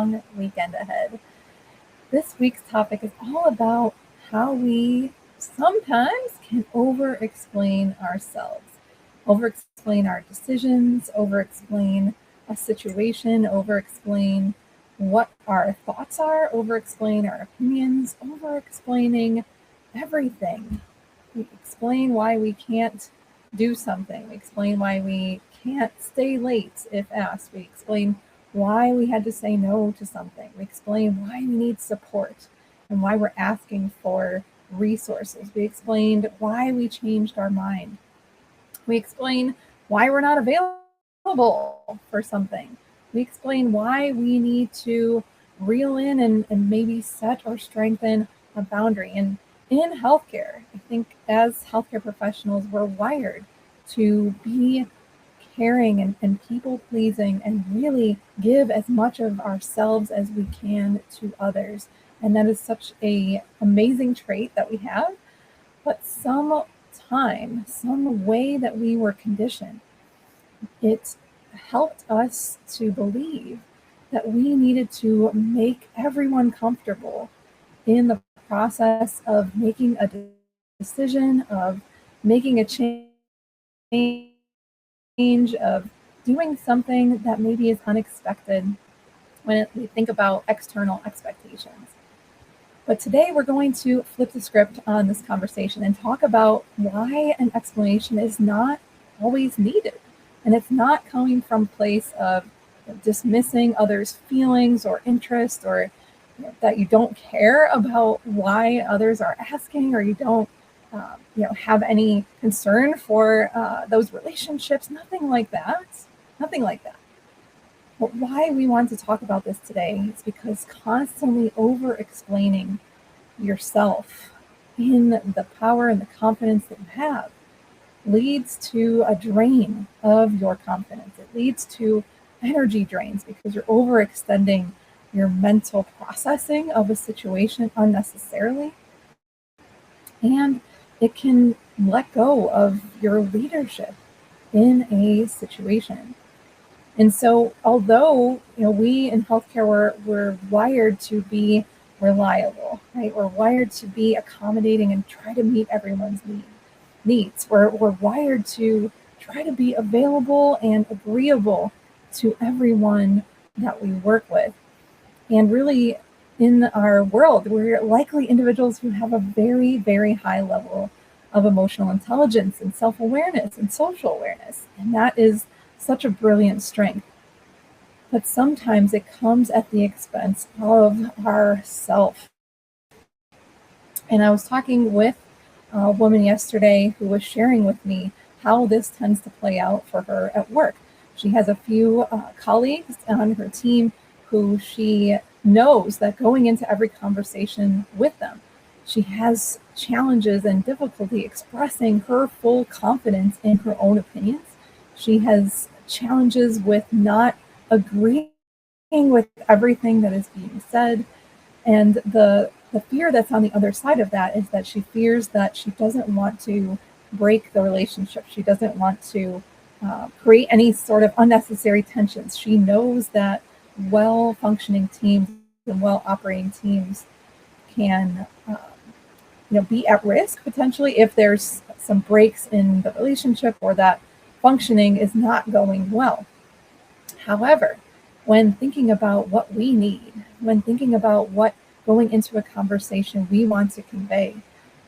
long weekend ahead. This week's topic is all about how we sometimes can over-explain ourselves, over-explain our decisions, over-explain a situation, over-explain what our thoughts are, over-explain our opinions, over-explaining everything. We explain why we can't do something. We explain why we can't stay late if asked. We explain why we had to say no to something. We explain why we need support and why we're asking for resources. We explained why we changed our mind. We explain why we're not available for something. We explain why we need to reel in and maybe set or strengthen a boundary. And in healthcare, I think as healthcare professionals, we're wired to be caring and people pleasing and really give as much of ourselves as we can to others. And that is such an amazing trait that we have. But some way that we were conditioned, it helped us to believe that we needed to make everyone comfortable in the process of making a decision, of making a change, of doing something that maybe is unexpected when we think about external expectations. But today we're going to flip the script on this conversation and talk about why an explanation is not always needed. And it's not coming from a place of dismissing others' feelings or interest, or that you don't care about why others are asking, or you don't have any concern for those relationships. Nothing like that. Nothing like that. But why we want to talk about this today is because constantly over-explaining yourself in the power and the confidence that you have leads to a drain of your confidence. It leads to energy drains because you're overextending your mental processing of a situation unnecessarily. And it can let go of your leadership in a situation. And so, although we in healthcare we're wired to be reliable, right? We're wired to be accommodating and try to meet everyone's needs. We're wired to try to be available and agreeable to everyone that we work with. And really, in our world, we're likely individuals who have a very, very high level of emotional intelligence and self-awareness and social awareness. And that is such a brilliant strength. But sometimes it comes at the expense of our self. And I was talking with a woman yesterday who was sharing with me how this tends to play out for her at work. She has a few colleagues on her team who she knows that going into every conversation with them, she has challenges and difficulty expressing her full confidence in her own opinions. She has challenges with not agreeing with everything that is being said. And the fear that's on the other side of that is that she fears that she doesn't want to break the relationship. She doesn't want to create any sort of unnecessary tensions. She knows that well-functioning teams and well-operating teams can be at risk potentially if there's some breaks in the relationship or that functioning is not going well. However, when thinking about what we need, when thinking about what going into a conversation we want to convey,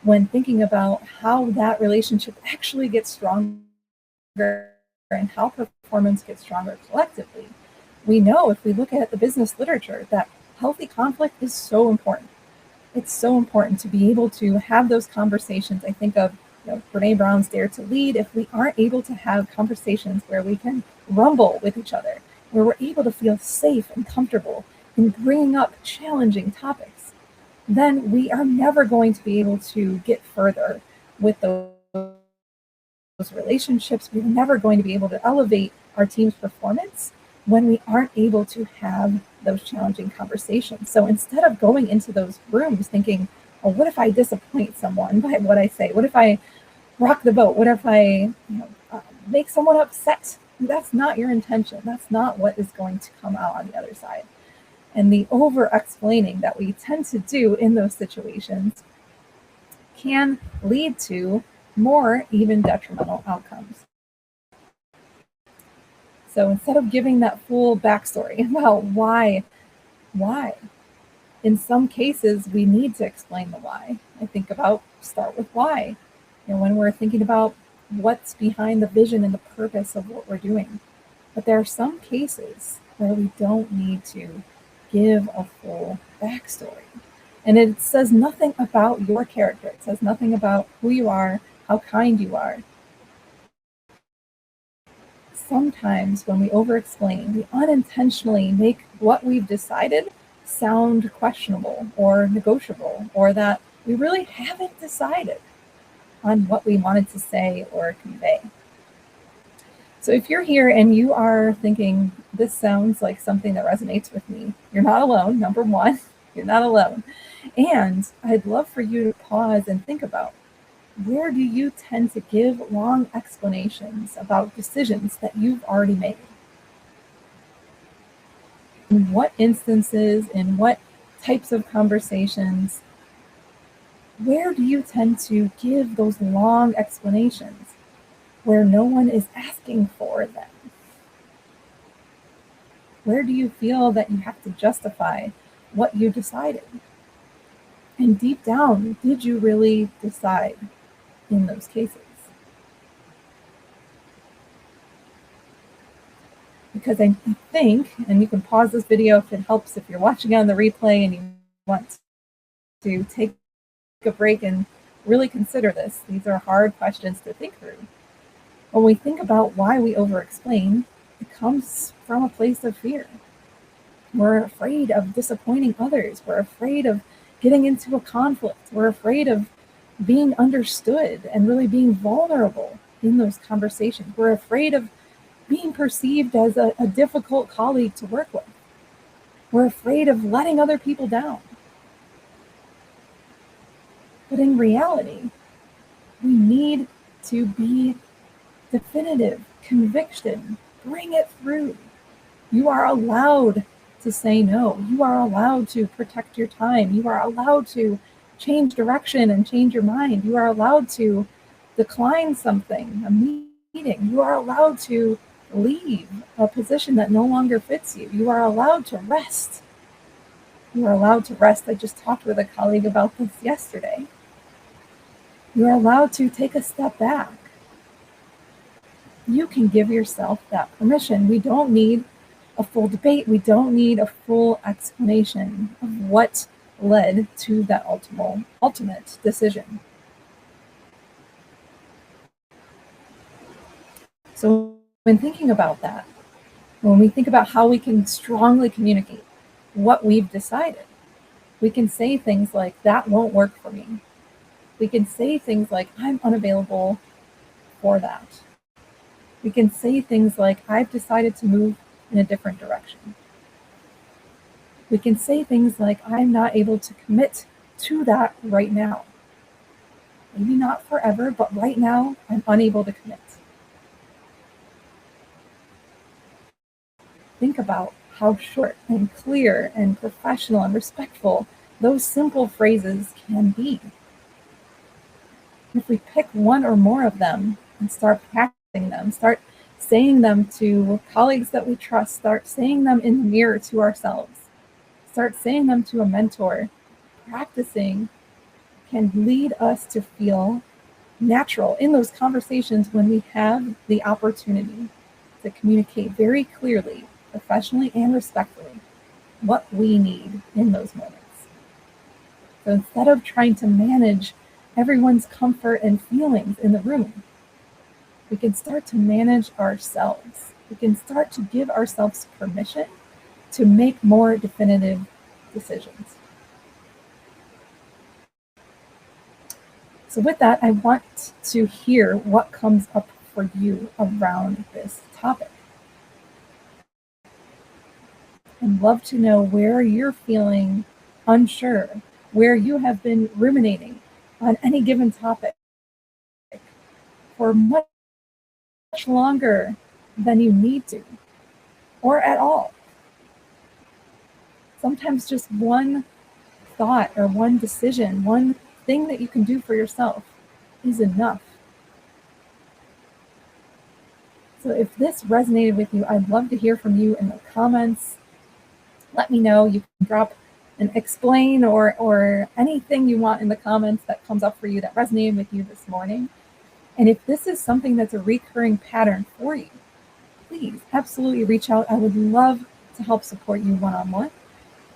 when thinking about how that relationship actually gets stronger and how performance gets stronger collectively, we know if we look at the business literature that healthy conflict is so important. It's so important to be able to have those conversations. I think of Brene Brown's Dare to Lead. If we aren't able to have conversations where we can rumble with each other, where we're able to feel safe and comfortable in bringing up challenging topics, then we are never going to be able to get further with those relationships. We're never going to be able to elevate our team's performance when we aren't able to have those challenging conversations. So instead of going into those rooms thinking, oh, what if I disappoint someone by what I say? What if I rock the boat? What if I make someone upset? That's not your intention. That's not what is going to come out on the other side. And the over-explaining that we tend to do in those situations can lead to more even detrimental outcomes. So instead of giving that full backstory about why, in some cases we need to explain the why. I think about start with why. When we're thinking about what's behind the vision and the purpose of what we're doing. But there are some cases where we don't need to give a full backstory. And it says nothing about your character. It says nothing about who you are, how kind you are. Sometimes when we over-explain, we unintentionally make what we've decided sound questionable or negotiable, or that we really haven't decided on what we wanted to say or convey. So if you're here and you are thinking, this sounds like something that resonates with me, you're not alone. Number one, you're not alone. And I'd love for you to pause and think about, where do you tend to give long explanations about decisions that you've already made? In what instances, in what types of conversations, where do you tend to give those long explanations where no one is asking for them? Where do you feel that you have to justify what you decided? And deep down, did you really decide in those cases? Because I think, and you can pause this video if it helps, if you're watching on the replay and you want to take a break and really consider this. These are hard questions to think through. When we think about why we over-explain, it comes from a place of fear. We're afraid of disappointing others. We're afraid of getting into a conflict. We're afraid of being understood and really being vulnerable in those conversations. We're afraid of being perceived as a difficult colleague to work with. We're afraid of letting other people down. But in reality, we need to be definitive, conviction, bring it through. You are allowed to say no. You are allowed to protect your time. You are allowed to change direction and change your mind. You are allowed to decline something, a meeting. You are allowed to leave a position that no longer fits you. You are allowed to rest. You are allowed to rest. I just talked with a colleague about this yesterday. You are allowed to take a step back. You can give yourself that permission. We don't need a full debate. We don't need a full explanation of what led to that ultimate decision. So when thinking about that, when we think about how we can strongly communicate what we've decided, we can say things like, that won't work for me. We can say things like, I'm unavailable for that. We can say things like, I've decided to move in a different direction. We can say things like, I'm not able to commit to that right now. Maybe not forever, but right now, I'm unable to commit. Think about how short and clear and professional and respectful those simple phrases can be. If we pick one or more of them and start practicing them, start saying them to colleagues that we trust, start saying them in the mirror to ourselves, start saying them to a mentor, practicing can lead us to feel natural in those conversations when we have the opportunity to communicate very clearly, professionally and respectfully, what we need in those moments. So instead of trying to manage everyone's comfort and feelings in the room, we can start to manage ourselves. We can start to give ourselves permission to make more definitive decisions. So with that, I want to hear what comes up for you around this topic. I'd love to know where you're feeling unsure, where you have been ruminating on any given topic for much longer than you need to, or at all. Sometimes just one thought or one decision, one thing that you can do for yourself is enough. So if this resonated with you, I'd love to hear from you in the comments. Let me know. You can drop an explain or anything you want in the comments that comes up for you that resonated with you this morning. And if this is something that's a recurring pattern for you, please absolutely reach out. I would love to help support you one-on-one.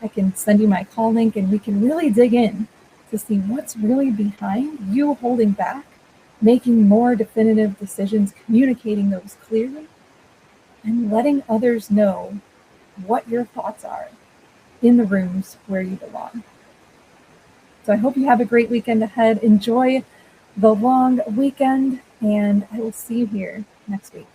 I can send you my call link and we can really dig in to see what's really behind you holding back, making more definitive decisions, communicating those clearly, and letting others know what your thoughts are in the rooms where you belong. So I hope you have a great weekend ahead. Enjoy the long weekend, and I will see you here next week.